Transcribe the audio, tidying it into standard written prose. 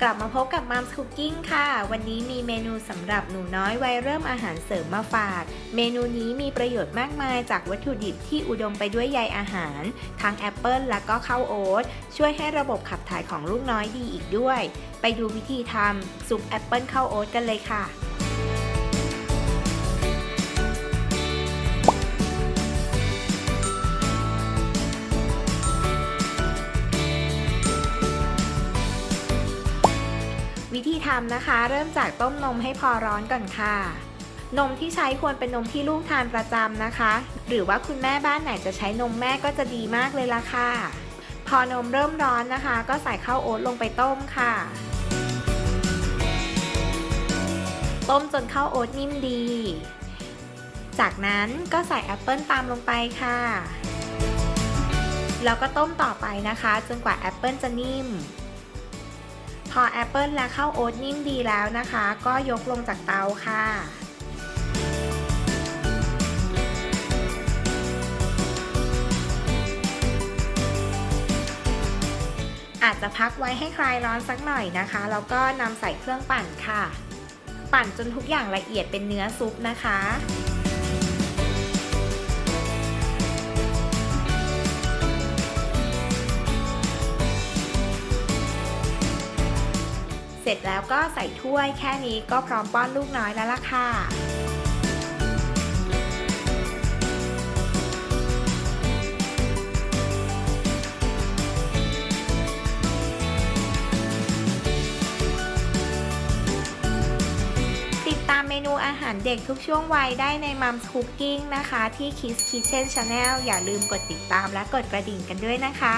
กลับมาพบกับ Mom's Cooking ค่ะ วันนี้มีเมนูสำหรับหนูน้อยวัยเริ่มอาหารเสริมมาฝาก เมนูนี้มีประโยชน์มากมายจากวัตถุดิบที่อุดมไปด้วยใยอาหาร ทั้งแอปเปิลและก็ข้าวโอ๊ตช่วยให้ระบบขับถ่ายของลูกน้อยดีอีกด้วย ไปดูวิธีทำซุปแอปเปิลข้าวโอ๊ตกันเลยค่ะวิธีทำนะคะเริ่มจากต้มนมให้พอร้อนก่อนค่ะนมที่ใช้ควรเป็นนมที่ลูกทานประจำนะคะหรือว่าคุณแม่บ้านไหนจะใช้นมแม่ก็จะดีมากเลยล่ะค่ะพอนมเริ่มร้อนนะคะก็ใส่ข้าวโอ๊ตลงไปต้มค่ะต้มจนข้าวโอ๊ตนิ่มดีจากนั้นก็ใส่แอปเปิลตามลงไปค่ะแล้วก็ต้มต่อไปนะคะจนกว่าแอปเปิลจะนิ่มพอแอปเปิลและข้าวโอ๊ตนิ่มดีแล้วนะคะก็ยกลงจากเตาค่ะอาจจะพักไว้ให้คลายร้อนสักหน่อยนะคะแล้วก็นำใส่เครื่องปั่นค่ะปั่นจนทุกอย่างละเอียดเป็นเนื้อซุปนะคะเสร็จแล้วก็ใส่ถ้วยแค่นี้ก็พร้อมป้อนลูกน้อยแล้วล่ะค่ะติดตามเมนูอาหารเด็กทุกช่วงวัยได้ใน Mom's Cooking นะคะที่ Kids Kitchen Channel อย่าลืมกดติดตามและกดกระดิ่งกันด้วยนะคะ